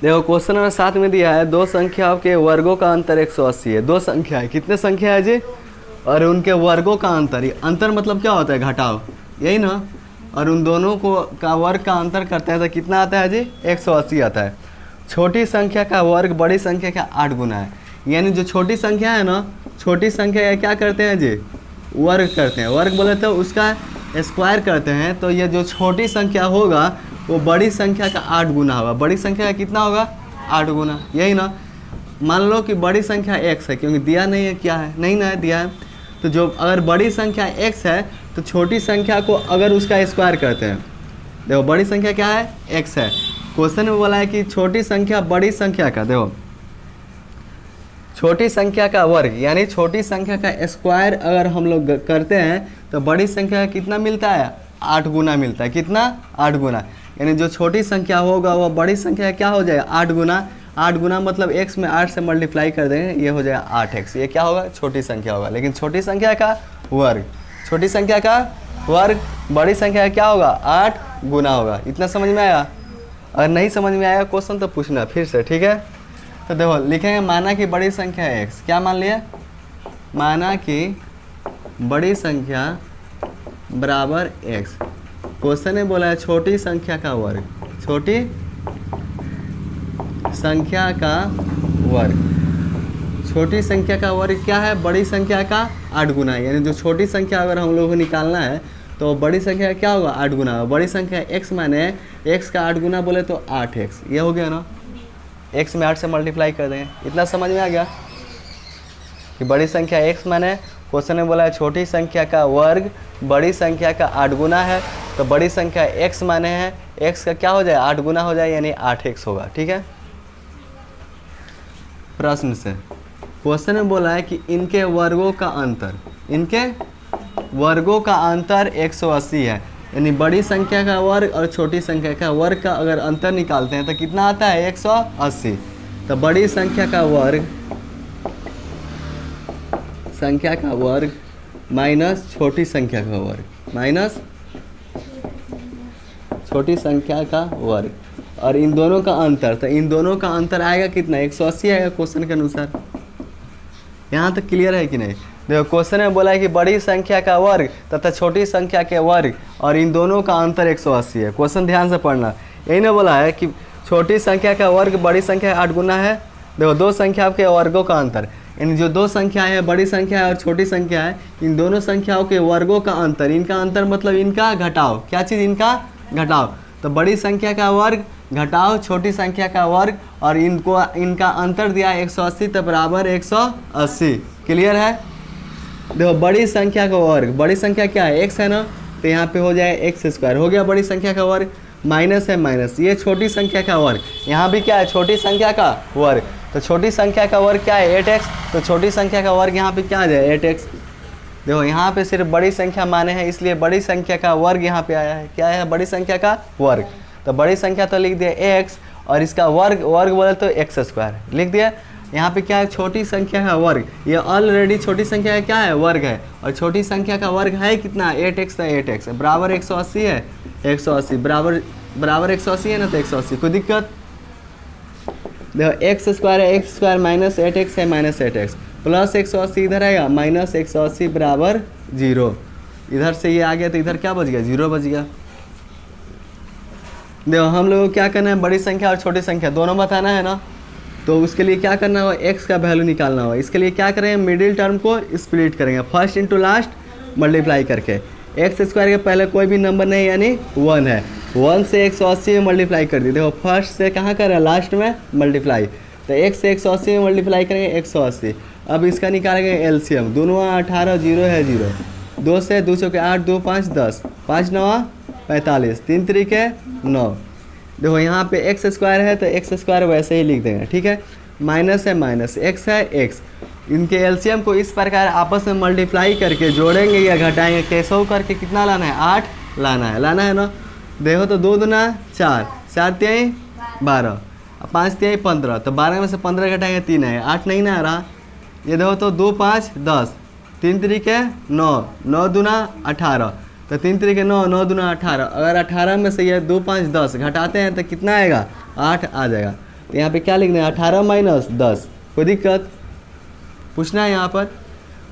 देखो question number 7 में दिया है दो संख्याओं के वर्गों का अंतर 180 है। दो संख्या है, कितने संख्या है जी? और उनके वर्गों का अंतर, अंतर मतलब क्या होता है? घटाव, यही ना। और उन दोनों को का वर्ग का अंतर करते हैं तो कितना आता है जी? 180 आता है। छोटी संख्या का वर्ग बड़ी संख्या का 8 गुना है। यानी जो छोटी संख्या है ना, छोटी संख्या का क्या करते हैं जी? वर्ग करते हैं। वर्ग बोले तो उसका स्क्वायर करते हैं। तो ये जो छोटी संख्या होगा वो बड़ी संख्या का 8 गुना होगा। बड़ी संख्या का कितना होगा? 8 गुना, यही ना। मान लो कि बड़ी संख्या x है, क्योंकि दिया नहीं है, क्या है? नहीं ना है, दिया है। तो जो अगर बड़ी संख्या x है तो छोटी संख्या को अगर उसका स्क्वायर करते हैं, देखो बड़ी संख्या क्या है? x है। क्वेश्चन में बोला है कि छोटी संख्या बड़ी संख्या का, देखो छोटी संख्या का वर्ग यानी छोटी संख्या का स्क्वायर अगर हम लोग करते हैं तो बड़ी संख्या का कितना मिलता है? 8 गुना मिलता है। कितना? 8 गुना। यानी जो छोटी संख्या होगा वो बड़ी संख्या क्या हो जाएगा? 8 गुना। 8 गुना मतलब x में 8 से मल्टीप्लाई कर देंगे, ये हो जाएगा 8x। ये क्या होगा? छोटी संख्या होगा। लेकिन छोटी संख्या का वर्ग, छोटी संख्या का वर्ग बड़ी संख्या का क्या होगा? 8 गुना होगा। इतना समझ में आया? अगर नहीं समझ में आया क्वेश्चन तो पूछना फिर से, ठीक है? तो देखो लिखेंगे माना कि बड़ी संख्या है x। क्या मान लिया? माना कि बड़ी संख्या बराबर x। क्वेश्चन ने बोला है छोटी संख्या का वर्ग, छोटी संख्या का वर्ग। छोटी संख्या का वर्ग क्या है? बड़ी संख्या का 8 गुना। यानी जो छोटी संख्या अगर हम लोगों को निकालना है तो बड़ी संख्या क्या होगा? 8 गुना होगा। बड़ी संख्या x माने x का 8 गुना बोले तो 8x। ये हो गया ना, x में 8 से मल्टीप्लाई कर देंगे। इतना समझ में आ गया कि बड़ी संख्या x माने, क्वेश्चन ने बोला है छोटी संख्या का वर्ग बड़ी संख्या का 8 गुना है। तो बड़ी संख्या x माने है, x का क्या हो जाए? 8 गुना हो जाए, यानी 8x होगा। ठीक है? प्रश्न से क्वेश्चन में बोला है कि इनके वर्गों का अंतर, इनके वर्गों का अंतर 180 है। यानी बड़ी संख्या का वर्ग और छोटी संख्या का वर्ग का अगर अंतर निकालते हैं तो कितना आता है? 180। तो बड़ी संख्या का वर्ग माइनस छोटी संख्या का वर्ग, माइनस छोटी संख्या का वर्ग, और इन दोनों का अंतर, तो इन दोनों का अंतर आएगा कितना? 180 आएगा क्वेश्चन के अनुसार। यहाँ तक क्लियर है कि नहीं? देखो क्वेश्चन में बोला है कि बड़ी संख्या का वर्ग तथा छोटी संख्या के वर्ग और इन दोनों का अंतर 180 है। क्वेश्चन ध्यान से पढ़ना। यही ना बोला है कि छोटी संख्या का वर्ग बड़ी संख्या 8 गुना है। देखो दो संख्या के वर्गों का अंतर, यानी जो दो संख्याएं हैं, बड़ी संख्या है और छोटी संख्या है, इन दोनों संख्याओं के वर्गों का अंतर, इनका अंतर मतलब इनका घटाव। क्या चीज़? इनका घटाव। तो बड़ी संख्या का वर्ग घटाव छोटी संख्या का वर्ग, और इनका अंतर दिया 180 तो बराबर 180। क्लियर है? देखो बड़ी संख्या का वर्ग, बड़ी संख्या क्या है? x है ना, तो यहाँ पे हो जाए x² हो गया बड़ी संख्या का वर्ग, माइनस है माइनस, ये छोटी संख्या का वर्ग, यहाँ भी क्या है? छोटी संख्या का वर्ग। तो छोटी संख्या का वर्ग क्या है? 8x। तो छोटी संख्या का वर्ग यहाँ पे क्या आ जाए? 8x। देखो यहाँ पे सिर्फ बड़ी संख्या माने हैं, इसलिए बड़ी संख्या का वर्ग यहाँ पे आया है। क्या है? बड़ी संख्या का वर्ग। तो बड़ी संख्या तो लिख दिया x, और इसका वर्ग बोले तो x² लिख दिया। यहाँ पे क्या है? छोटी संख्या का वर्ग। ये ऑलरेडी छोटी संख्या का क्या है? वर्ग है। और छोटी संख्या का वर्ग है कितना? 8x। तो 8x बराबर 180 है। 180 बराबर 180 है ना, तो 180। कोई दिक्कत? देखो x² है, x² माइनस 8x है, माइनस 8x प्लस 180 इधर आएगा, माइनस 180 बराबर 0। इधर से ये आ गया तो इधर क्या बच गया? 0 बच गया। देखो हम लोगों को क्या करना है? बड़ी संख्या और छोटी संख्या दोनों बताना है ना, तो उसके लिए क्या करना होगा? x का वैल्यू निकालना होगा। इसके लिए क्या करेंगे? मिडिल टर्म को स्प्लिट करेंगे, फर्स्ट इंटू लास्ट मल्टीप्लाई करके। x² के पहले कोई भी नंबर नहीं, यानी 1 है। 1 से 180 में मल्टीप्लाई कर दी। देखो फर्स्ट से कहाँ कर रहे हैं? लास्ट में मल्टीप्लाई। तो 1 से 180 में मल्टीप्लाई करेंगे 180। अब इसका निकालेंगे एलसीएम। दोनों 18, 0 है 0। 2 से 2 चौके 8, 2 5 10, 5 9 45, 3 तरीके 9। देखो यहाँ पे x² है तो x² वैसे ही लिख देंगे। ठीक है? माइनस है माइनस, x है x। इनके एलसीएम को इस प्रकार आपस में मल्टीप्लाई करके जोड़ेंगे या घटाएंगे, कैसे हो करके कितना लाना है? 8 लाना है ना। देखो तो 2 दूना 4, 4 तिहाई 12, 5 तिहाई 15। तो 12 में से 15 घटाएंगे 3 है, 8 नहीं ना आ रहा। ये देखो तो 2 5 10, 3 तरीके 9, 9 दूना 18। तो 3 तरीके 9, 9 दूना 18। अगर 18 में से ये 2 5 10 घटाते हैं तो कितना आएगा? 8 आ जाएगा। तो यहाँ पे क्या लिखना है 18 माइनस 10, कोई दिक्कत पूछना है यहाँ पर।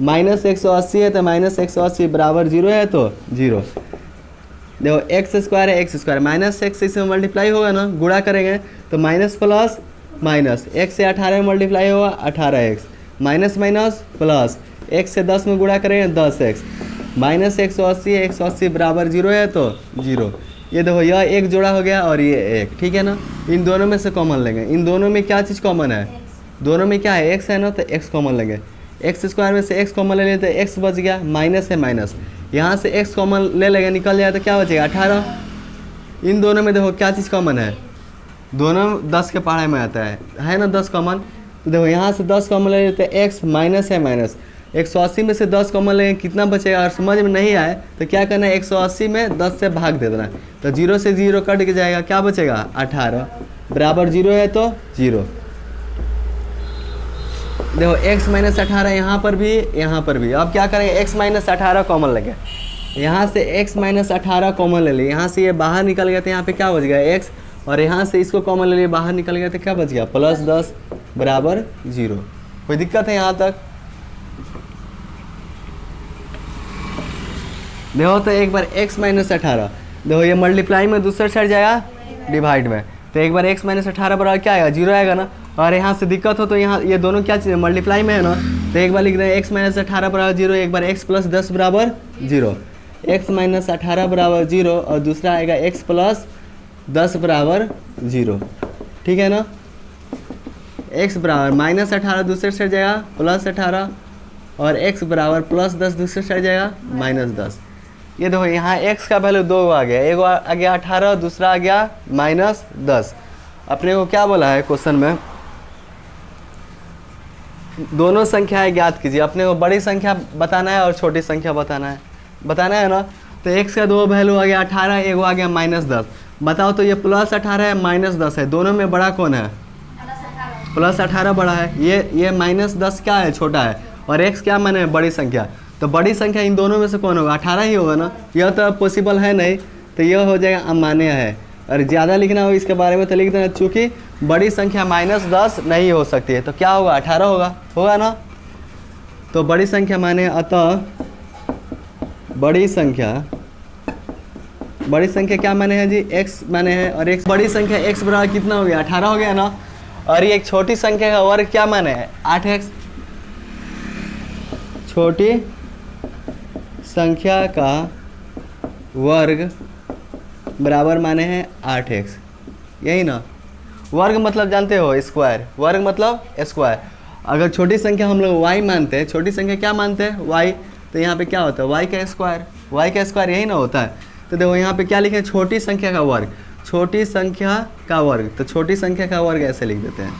माइनस 180 है तो माइनस 180 बराबर 0 है तो 0। देखो एक्स स्क्वायर है एक्स स्क्वायर, माइनस एक्स इसमें मल्टीप्लाई होगा ना, गुणा करेंगे तो माइनस प्लस माइनस, एक्स से 18 में मल्टीप्लाई होगा 18x, minus minus plus, x से 10 में गुणा करेंगे 10x, माइनस 180 180 बराबर 0 है तो 0। ये देखो यह एक जोड़ा हो गया और ये एक, ठीक है ना। इन दोनों में से कॉमन लेंगे, इन दोनों में क्या चीज़ कॉमन है, दोनों में क्या है x है ना, तो x कॉमन लेंगे। एक्स स्क्वायर में से x कॉमन ले लेते हैं, x बच गया, माइनस है माइनस, यहाँ से x कॉमन ले लेंगे, निकल जाए तो क्या बचेगा 18। इन दोनों में देखो क्या चीज़ कॉमन है, दोनों 10 के पढ़ाई में आता है ना 10 कॉमन। तो देखो यहाँ से 10 कॉमन ले लेते हैं, x माइनस है माइनस, 180 में से 10 कॉमन लेंगे कितना बचेगा, और समझ में नहीं आए तो क्या करना है 180 में 10 से भाग दे देना है, तो 0 से 0 कट के जाएगा, क्या बचेगा 18 बराबर 0 है तो 0। देखो x माइनस 18 यहाँ पर भी यहाँ पर भी, अब क्या करेंगे x माइनस 18 कॉमन लगे, यहाँ से x माइनस 18 कॉमन ले लिए, यहाँ से ये बाहर निकल गया तो यहाँ पे क्या बच गया x, और यहाँ से इसको कॉमन ले लिए बाहर निकल गया तो क्या बच गया प्लस 10 बराबर 0। कोई दिक्कत है यहाँ तक? देखो तो एक बार x माइनस 18, देखो ये मल्टीप्लाई में दूसरे साइड जाएगा डिवाइड में, तो एक बार x माइनस 18 बराबर क्या आएगा 0 आएगा ना। और यहाँ से दिक्कत हो तो यहाँ ये दोनों क्या चीज़ है मल्टीप्लाई में है ना, तो एक बार लिख दें x माइनस 18 बराबर 0, एक बार x प्लस 10 बराबर 0, x माइनस 18 बराबर 0 और दूसरा आएगा x प्लस 10 बराबर 0, ठीक है ना। x बराबर माइनस 18 दूसरे साइड जाएगा प्लस 18 और x बराबर प्लस 10 दूसरे साइड जाएगा माइनस 10। ये देखो यहाँ x का वैल्यू 2 आ गया, एक आ गया 18 दूसरा आ गया माइनस 10। अपने को क्या बोला है क्वेश्चन में, दोनों संख्याएं ज्ञात कीजिए, अपने को बड़ी संख्या बताना है और छोटी संख्या बताना है ना। तो x का 2 वैल्यू आ गया 18, एक आ गया माइनस 10। बताओ तो ये प्लस 18 है माइनस 10 है, दोनों में बड़ा कौन है, प्लस 18 बड़ा है, ये माइनस 10 क्या है छोटा है, और x क्या माने बड़ी संख्या, तो बड़ी संख्या इन दोनों में से कौन होगा 18 ही होगा ना। यह तो पॉसिबल है नहीं, तो यह हो जाएगा अमान्य है। और ज़्यादा लिखना हो इसके बारे में तो लिख देना, चूँकि बड़ी संख्या माइनस 10 नहीं हो सकती है तो क्या होगा 18 होगा ना। तो बड़ी संख्या माने, अतः बड़ी संख्या क्या माने है जी x माने है, और x बड़ी संख्या x बराबर कितना हो गया 18 हो गया ना। और ये एक छोटी संख्या का वर्ग क्या माने है 8x, छोटी संख्या का वर्ग बराबर माने हैं 8x, यही ना। वर्ग मतलब जानते हो स्क्वायर, वर्ग मतलब स्क्वायर। अगर छोटी संख्या हम लोग y मानते हैं, छोटी संख्या क्या मानते हैं y, तो यहाँ पे क्या होता है y का स्क्वायर यही ना होता है। तो देखो यहाँ पे क्या लिखे हैं छोटी संख्या का वर्ग, छोटी संख्या का वर्ग, तो छोटी संख्या का वर्ग ऐसे लिख देते हैं,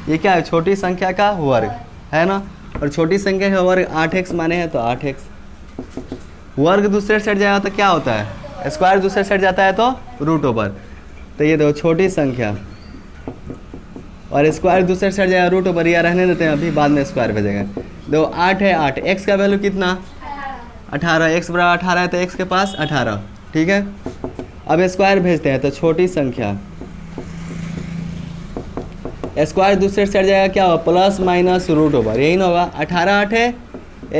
ये क्या है छोटी संख्या का वर्ग है ना। और छोटी संख्या का वर्ग 8x माने हैं तो 8x। वर्ग दूसरे साइड जाएगा तो क्या होता है स्क्वायर दूसरे साइड जाता है तो रूट ओवर। तो ये देखो छोटी संख्या और स्क्वायर दूसरे साइड जाएगा रूट ओवर, या रहने देते हैं अभी बाद में स्क्वायर भेजेंगे। देखो 8 है 8, x का वैल्यू कितना 18, x बराबर 18 है तो x के पास 18, ठीक है। अब स्क्वायर भेजते हैं तो छोटी संख्या स्क्वायर दूसरे साइड जाएगा क्या होगा प्लस माइनस रूट ओवर, यही ना होगा। 18 8 है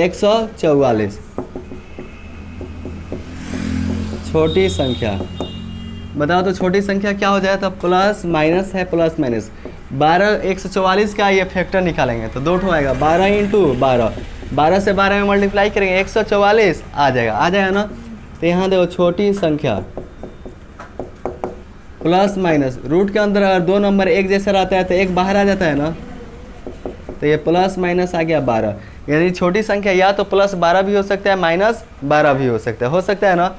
144, छोटी संख्या बताओ तो छोटी संख्या क्या हो जाए तो प्लस माइनस है प्लस माइनस 12 144 का ये फैक्टर निकालेंगे तो 2 ठो आएगा 12 इंटू 12 से 12 में मल्टीप्लाई करेंगे 144 आ जाएगा ना। तो यहाँ देखो छोटी संख्या प्लस माइनस रूट के अंदर अगर 2 नंबर एक जैसा रहता है तो एक बाहर आ जाता है ना, तो ये प्लस माइनस आ गया 12, यानी छोटी संख्या या तो प्लस 12 भी हो सकता है माइनस 12 भी हो सकता है ना।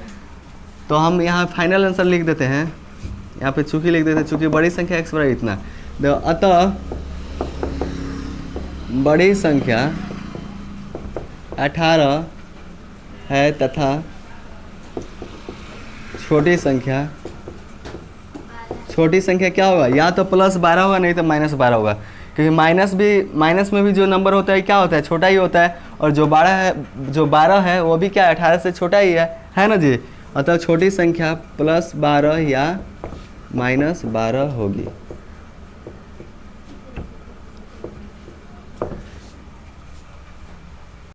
तो हम यहाँ फाइनल आंसर लिख देते हैं, यहाँ पे चूँकि लिख देते हैं, चूँकि बड़ी संख्या x बराबर इतना। देखो अतः बड़ी संख्या 18 है तथा छोटी संख्या क्या होगा या तो प्लस 12 होगा नहीं तो माइनस 12 होगा, क्योंकि माइनस में भी जो नंबर होता है क्या होता है छोटा ही होता है, और जो 12 है वो भी क्या है 18 से छोटा ही है ना जी। अतः छोटी संख्या प्लस 12 या माइनस 12 होगी।